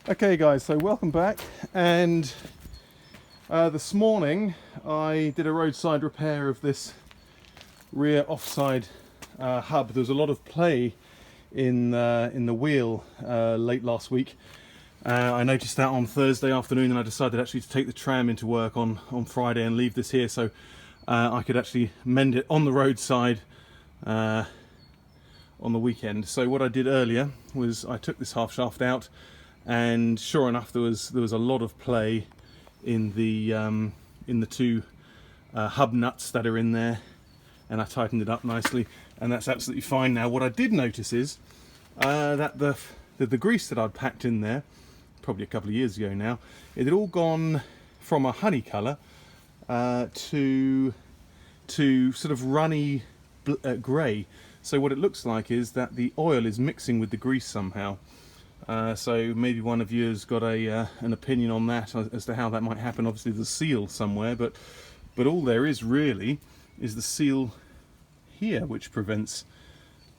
Okay guys, so welcome back, and this morning I did a roadside repair of this rear offside hub. There was a lot of play in the wheel late last week. I noticed that on Thursday afternoon, and I decided actually to take the tram into work on Friday and leave this here so I could actually mend it on the roadside on the weekend. So what I did earlier was I took this half shaft out, and sure enough there was a lot of play in the two hub nuts that are in there, and I tightened it up nicely, and that's absolutely fine now. What I did notice is that the grease that I'd packed in there probably a couple of years ago now, it had all gone from a honey colour to sort of runny grey. So what it looks like is that the oil is mixing with the grease somehow. So maybe one of you has got an opinion on that as to how that might happen. Obviously there's a seal somewhere, but all there is really is the seal here, which prevents,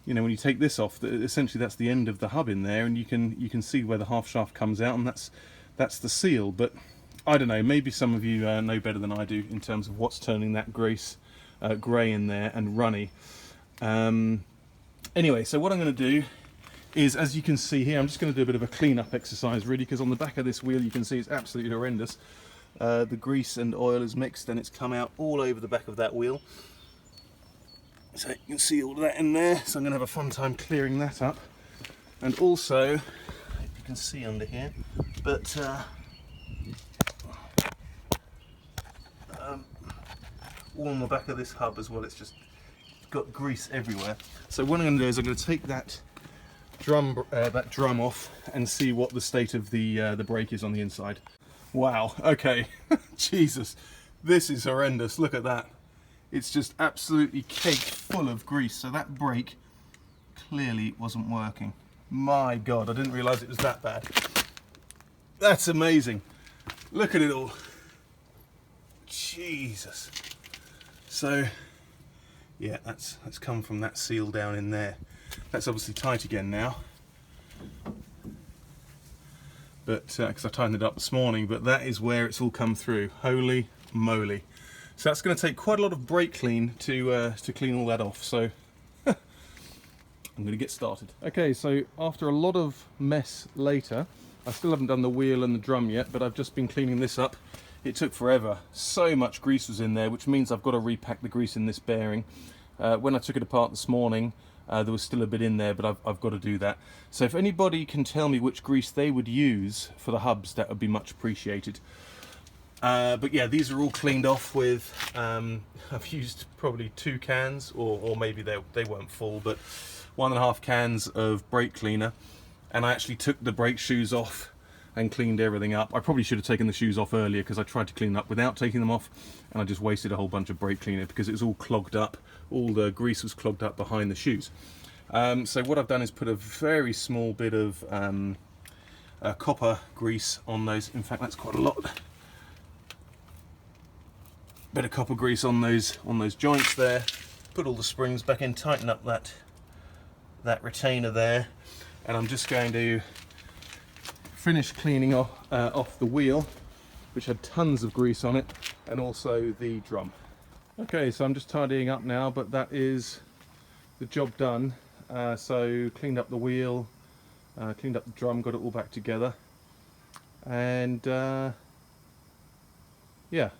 you know, when you take this off, essentially that's the end of the hub in there, and you can see where the half shaft comes out, and that's the seal. But I don't know, maybe some of you know better than I do in terms of what's turning that grease grey in there and runny. Anyway, so what I'm going to do is, as you can see here, I'm just going to do a bit of a clean-up exercise really, because on the back of this wheel you can see it's absolutely horrendous. The grease and oil is mixed and it's come out all over the back of that wheel. So you can see all of that in there, so I'm going to have a fun time clearing that up. And also, you can see under here, but all on the back of this hub as well, it's just got grease everywhere. So what I'm going to do is I'm going to take that drum off and see what the state of the brake is on the inside. Wow, okay. Jesus, this is horrendous. Look at that. It's just absolutely caked full of grease. So that brake clearly wasn't working. My God, I didn't realise it was that bad. That's amazing. Look at it all. Jesus. So yeah, that's come from that seal down in there. That's obviously tight again now, but because I tightened it up this morning. But that is where it's all come through. Holy moly! So that's going to take quite a lot of brake clean to clean all that off. So I'm going to get started. Okay, so after a lot of mess later, I still haven't done the wheel and the drum yet, but I've just been cleaning this up. It took forever. So much grease was in there, which means I've got to repack the grease in this bearing. When I took it apart this morning, there was still a bit in there, but I've got to do that. So if anybody can tell me which grease they would use for the hubs, that would be much appreciated. But yeah, these are all cleaned off with, I've used probably 2 cans, or maybe they weren't full, but 1.5 cans of brake cleaner. And I actually took the brake shoes off and cleaned everything up. I probably should have taken the shoes off earlier, because I tried to clean them up without taking them off, and I just wasted a whole bunch of brake cleaner because it was all clogged up. All the grease was clogged up behind the shoes. So what I've done is put a very small bit of copper grease on those. In fact, that's quite a lot. Bit of copper grease on those joints there. Put all the springs back in, tighten up that retainer there, and I'm just going to finish cleaning off the wheel, which had tons of grease on it, and also the drum. Okay, so I'm just tidying up now, but that is the job done. So cleaned up the wheel, cleaned up the drum, got it all back together, and yeah,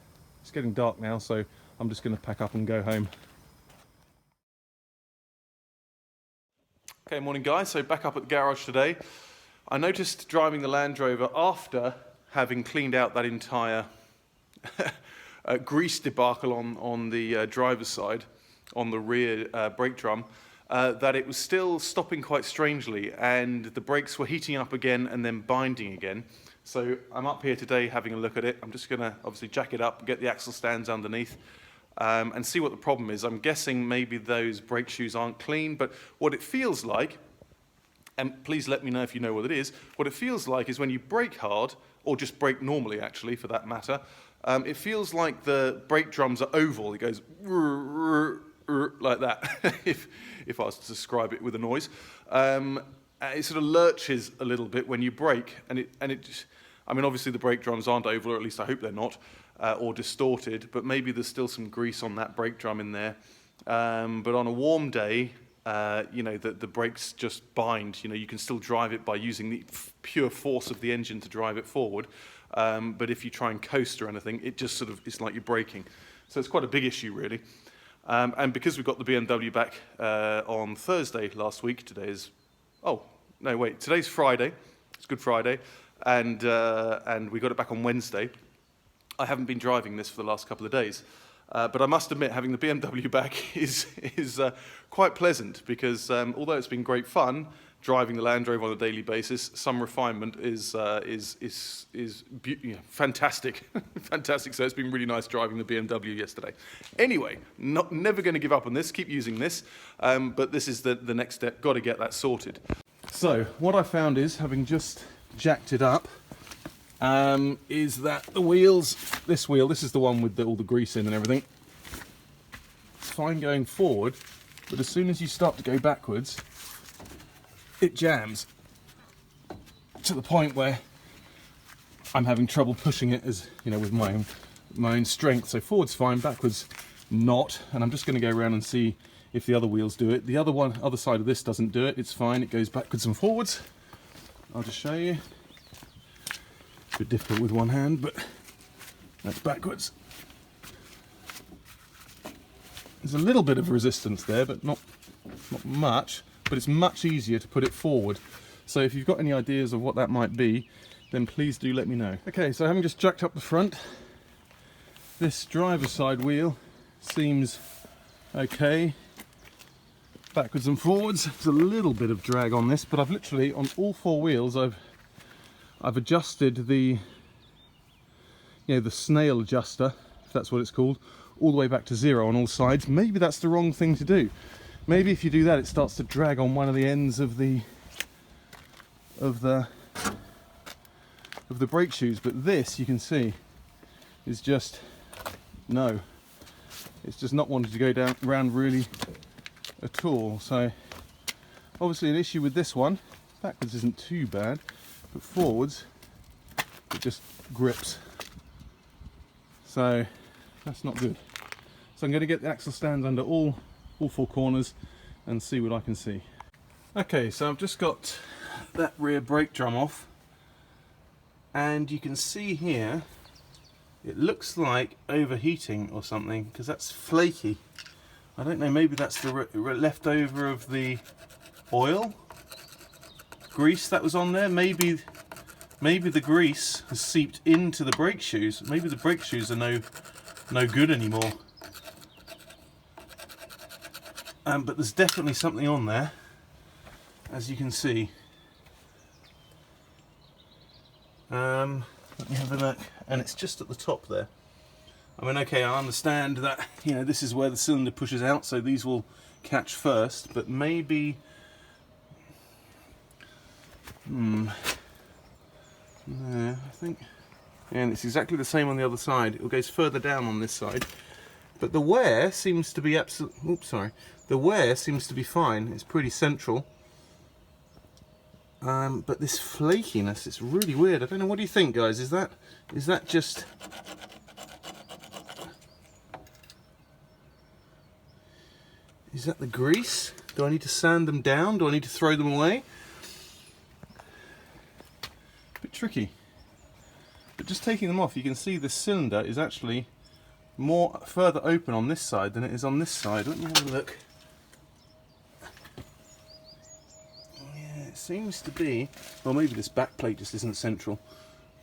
it's getting dark now, so I'm just going to pack up and go home. Okay, morning guys, so back up at the garage today. I noticed driving the Land Rover after having cleaned out that entire grease debacle on the driver's side, on the rear brake drum, that it was still stopping quite strangely, and the brakes were heating up again and then binding again. So I'm up here today having a look at it. I'm just going to obviously jack it up, get the axle stands underneath, and see what the problem is. I'm guessing maybe those brake shoes aren't clean, but what it feels like, and please let me know if you know what it is, what it feels like is when you brake hard, or just brake normally actually for that matter, it feels like the brake drums are oval. It goes like that, if I was to describe it with a noise. it sort of lurches a little bit when you brake, and it just, I mean, obviously the brake drums aren't oval, or at least I hope they're not, or distorted, but maybe there's still some grease on that brake drum in there. But on a warm day, you know, the brakes just bind. You know, you can still drive it by using the pure force of the engine to drive it forward. But if you try and coast or anything, it just sort of, it's like you're braking. So it's quite a big issue, really. And because we got the BMW back on Thursday last week, today is, oh, no, wait, today's Friday. It's Good Friday. And we got it back on Wednesday. I haven't been driving this for the last couple of days. But I must admit, having the BMW back is quite pleasant, because although it's been great fun driving the Land Rover on a daily basis, some refinement is fantastic, fantastic. So it's been really nice driving the BMW yesterday. Anyway, never going to give up on this. Keep using this, but this is the next step. Got to get that sorted. So what I found is, having just jacked it up, is that the wheels, this is the one with all the grease in and everything, it's fine going forward, but as soon as you start to go backwards, it jams to the point where I'm having trouble pushing it, as you know, with my own strength. So forward's fine, backwards not, and I'm just going to go around and see if the other wheels do it. The other side of this doesn't do it. It's fine, it goes backwards and forwards. I'll just show you. A bit difficult with one hand, but that's backwards. There's a little bit of resistance there, but not much, but it's much easier to put it forward. So if you've got any ideas of what that might be, then please do let me know. Okay, so having just jacked up the front, this driver's side wheel seems okay. Backwards and forwards, there's a little bit of drag on this, but I've literally, on all four wheels, I've adjusted the, you know, the snail adjuster, if that's what it's called, all the way back to 0 on all sides. Maybe that's the wrong thing to do. Maybe if you do that, it starts to drag on one of the ends of the brake shoes. But this, you can see, is just no. It's just not wanting to go down around really at all. So obviously an issue with this one. Backwards isn't too bad, but forwards it just grips. So that's not good. So I'm going to get the axle stands under all four corners and see what I can see. Okay, so I've just got that rear brake drum off, and you can see here it looks like overheating or something, because that's flaky. I don't know, maybe that's the leftover of the oil grease that was on there. Maybe the grease has seeped into the brake shoes. Maybe the brake shoes are no good anymore. But there's definitely something on there, as you can see. Let me have a look, and it's just at the top there. I mean, okay, I understand that, you know, this is where the cylinder pushes out, so these will catch first, but maybe, no, I think, and it's exactly the same on the other side. It goes further down on this side, but the wear seems to be the wear seems to be fine. It's pretty central. But this flakiness, it's really weird. I don't know, what do you think, guys? Is that just... Is that the grease? Do I need to sand them down? Do I need to throw them away? A bit tricky. But just taking them off, you can see the cylinder is actually further open on this side than it is on this side. Let me have a look. Seems to be, well, maybe this back plate just isn't central,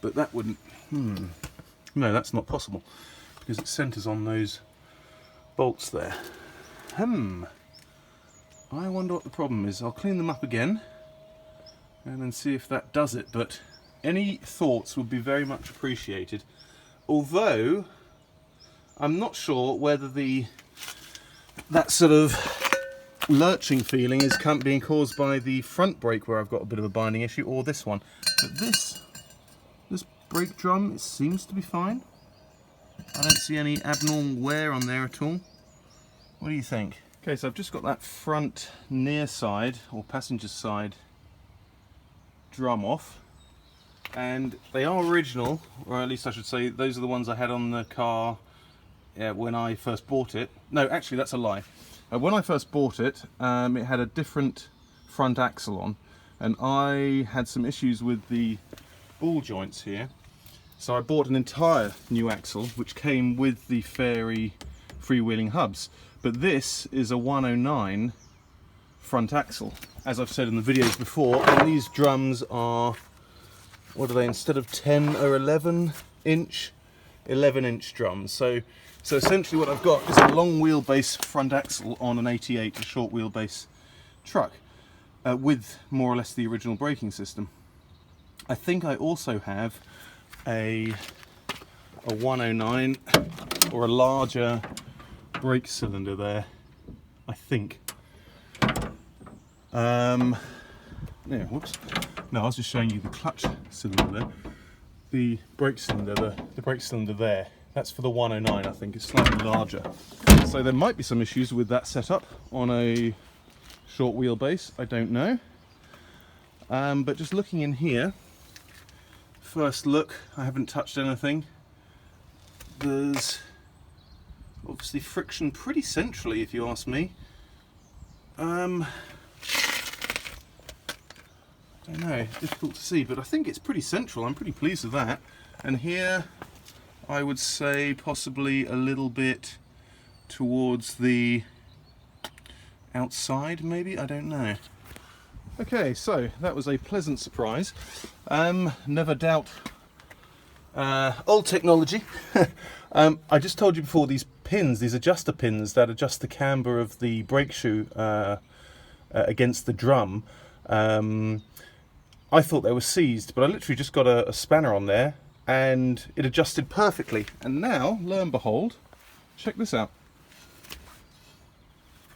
but that wouldn't, no, that's not possible, because it centers on those bolts there. I wonder what the problem is. I'll clean them up again and then see if that does it, but any thoughts would be very much appreciated. Although I'm not sure whether that sort of lurching feeling is being caused by the front brake, where I've got a bit of a binding issue, or this one. But this brake drum, it seems to be fine. I don't see any abnormal wear on there at all. What do you think? Okay, so I've just got that front near side, or passenger side, drum off, and they are original, or at least I should say those are the ones I had on the car when I first bought it. No, actually that's a lie. When I first bought it, it had a different front axle on, and I had some issues with the ball joints here, so I bought an entire new axle which came with the Fairy freewheeling hubs. But this is a 109 front axle, as I've said in the videos before, and these drums are, what are they, instead of 10 or 11 inch drums. So essentially what I've got is a long wheelbase front axle on an 88, a short wheelbase truck, with more or less the original braking system. I think I also have a 109 or a larger brake cylinder there, I think. Yeah, whoops. No, I was just showing you the clutch cylinder there. The brake cylinder, the brake cylinder there, that's for the 109, I think. It's slightly larger. So there might be some issues with that setup on a short wheelbase, I don't know. But just looking in here, first look, I haven't touched anything. There's obviously friction pretty centrally, if you ask me. I don't know, difficult to see, but I think it's pretty central. I'm pretty pleased with that. And here, I would say possibly a little bit towards the outside, maybe? I don't know. Okay, so that was a pleasant surprise. Never doubt old technology. I just told you before, these pins, these adjuster pins that adjust the camber of the brake shoe against the drum, I thought they were seized, but I literally just got a spanner on there and it adjusted perfectly. And now, lo and behold, check this out.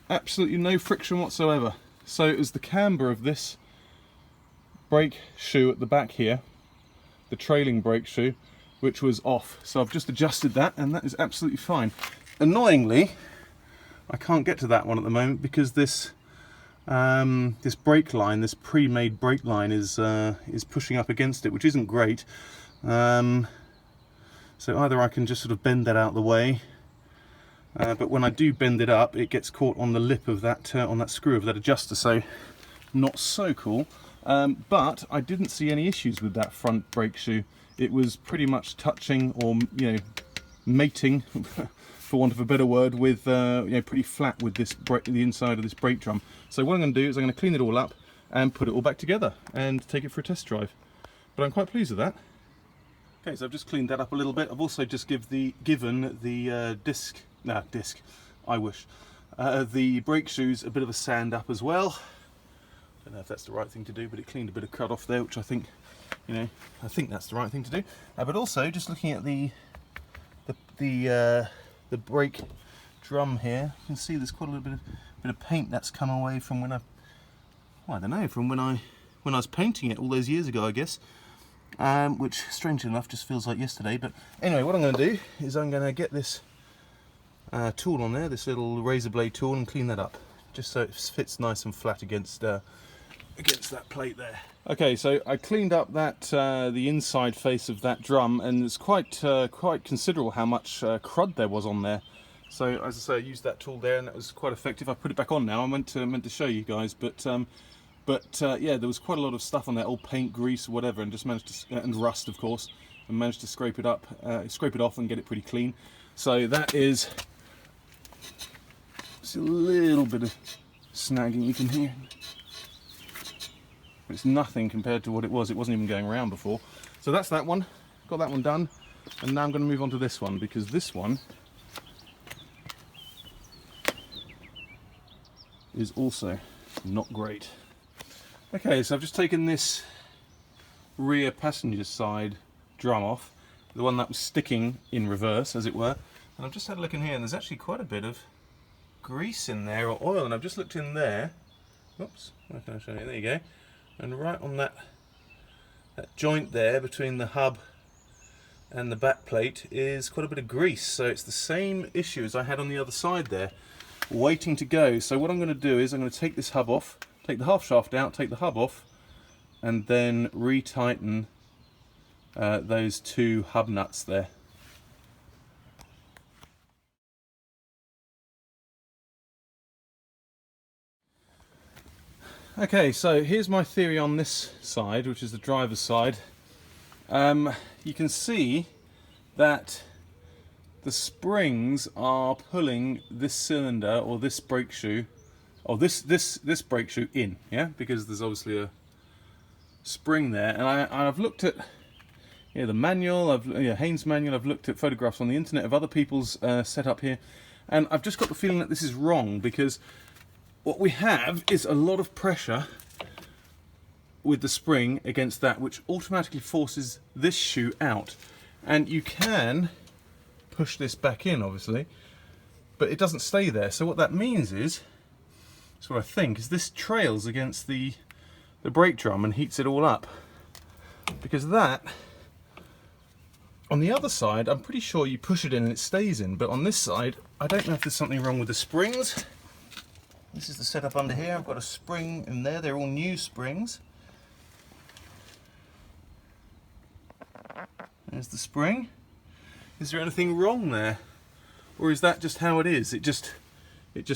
Absolutely no friction whatsoever. So it was the camber of this brake shoe at the back here, the trailing brake shoe, which was off. So I've just adjusted that and that is absolutely fine. Annoyingly, I can't get to that one at the moment because this this brake line, this pre-made brake line is pushing up against it, which isn't great. So either I can just sort of bend that out of the way, but when I do bend it up, it gets caught on the lip of that, on that screw of that adjuster, so not so cool. But I didn't see any issues with that front brake shoe. It was pretty much touching, or mating, for want of a better word, with pretty flat with this the inside of this brake drum. So what I'm going to do is I'm going to clean it all up and put it all back together and take it for a test drive. But I'm quite pleased with that. Okay, so I've just cleaned that up a little bit. I've also just given the the brake shoes a bit of a sand up as well. Don't know if that's the right thing to do, but it cleaned a bit of crud off there, which I think, I think that's the right thing to do. But also, just looking at the brake drum here, you can see there's quite a little bit of paint that's come away from when I don't know, from when I was painting it all those years ago, I guess. Which, strangely enough, just feels like yesterday. But anyway, what I'm going to do is I'm going to get this tool on there, this little razor blade tool, and clean that up, just so it fits nice and flat against that plate there. Okay, so I cleaned up that the inside face of that drum, and it's quite considerable how much crud there was on there. So as I say, I used that tool there, and that was quite effective. I put it back on now. I meant to show you guys, but yeah, there was quite a lot of stuff on there, old paint, grease, whatever, and just managed to, and rust, of course, and managed to scrape it off and get it pretty clean. So that is just a little bit of snagging you can hear. But it's nothing compared to what it was. It wasn't even going around before. So that's that one. Got that one done, and now I'm going to move on to this one, because this one is also not great. Okay, so I've just taken this rear passenger side drum off, the one that was sticking in reverse, as it were, and I've just had a look in here, and there's actually quite a bit of grease in there, or oil, and I've just looked in there. Oops, why can't I show you? There you go. And right on that joint there between the hub and the back plate is quite a bit of grease. So it's the same issue as I had on the other side there, waiting to go. So what I'm going to do is I'm going to take this hub off, take the half shaft out, take the hub off, and then retighten those two hub nuts there. Okay, so here's my theory on this side, which is the driver's side. You can see that the springs are pulling this cylinder or this brake shoe, or this brake shoe in, yeah, because there's obviously a spring there. And I've looked at the manual, Haynes manual. I've looked at photographs on the internet of other people's setup here, and I've just got the feeling that this is wrong, because what we have is a lot of pressure with the spring against that, which automatically forces this shoe out. And you can push this back in, obviously, but it doesn't stay there. So what that means is, that's what I think, is this trails against the brake drum and heats it all up. Because that, on the other side, I'm pretty sure you push it in and it stays in, but on this side, I don't know if there's something wrong with the springs. This is the setup under here. I've got a spring in there. They're all new springs. There's the spring. Is there anything wrong there? Or is that just how it is? It just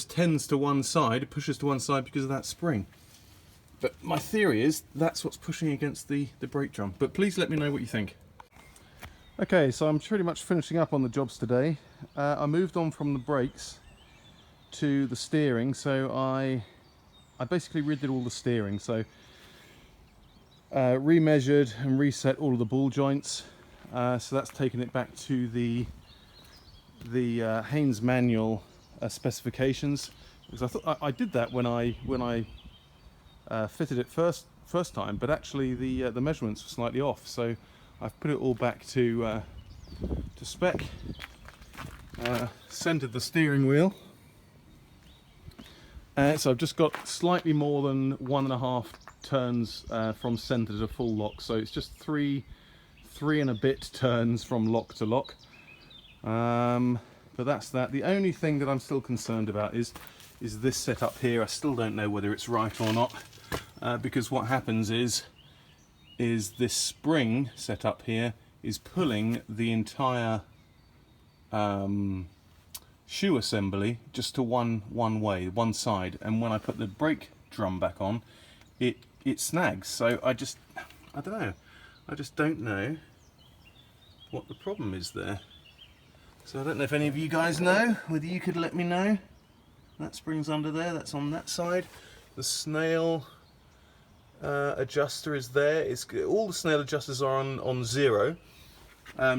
tends to one side, it pushes to one side because of that spring. But my theory is that's what's pushing against the brake drum. But please let me know what you think. Okay, so I'm pretty much finishing up on the jobs today. I moved on from the brakes to the steering, so I basically redid all the steering. So remeasured and reset all of the ball joints. So that's taken it back to the Haynes manual specifications, because I thought I did that when I fitted it first time, but actually the measurements were slightly off. So I've put it all back to spec. Centered the steering wheel. So I've just got slightly more than 1.5 turns from center to full lock. So it's just three and a bit turns from lock to lock. But that's that. The only thing that I'm still concerned about is this setup here. I still don't know whether it's right or not, because what happens is this spring setup here is pulling the entire shoe assembly just to one way, one side, and when I put the brake drum back on, it snags. So I just don't know what the problem is there. So I don't know if any of you guys know, whether you could let me know. That spring's under there, that's on that side. The snail adjuster is there. All the snail adjusters are on 0,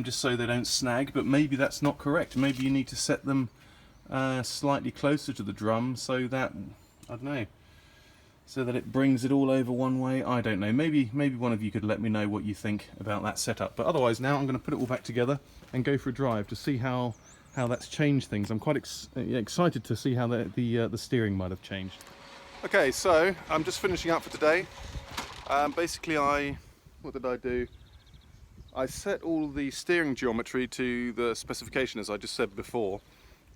just so they don't snag, but maybe that's not correct. Maybe you need to set them slightly closer to the drum so that, I don't know, so that it brings it all over one way. I don't know. Maybe one of you could let me know what you think about that setup. But otherwise, now I'm going to put it all back together and go for a drive to see how that's changed things. I'm quite excited to see how the steering might have changed. Okay, so I'm just finishing up for today. Basically, what did I do? I set all the steering geometry to the specification, as I just said before,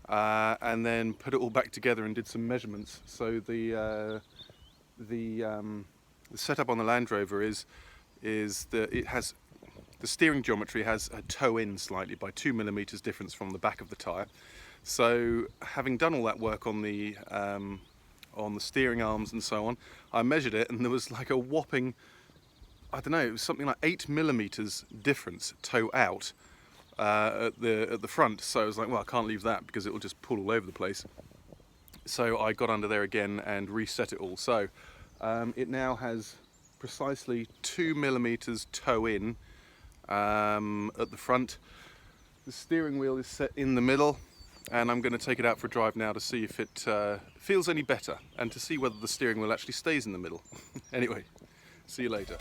and then put it all back together and did some measurements. So the setup on the Land Rover is that it has, the steering geometry has a toe in slightly by 2 millimeters difference from the back of the tyre. So having done all that work on the steering arms and so on, I measured it, and there was like a whopping, I don't know, it was something like 8 millimeters difference toe out at the front. So I was like, well, I can't leave that because it will just pull all over the place. So I got under there again and reset it all. So it now has precisely 2 millimeters toe in at the front. The steering wheel is set in the middle, and I'm going to take it out for a drive now to see if it feels any better and to see whether the steering wheel actually stays in the middle. Anyway, see you later.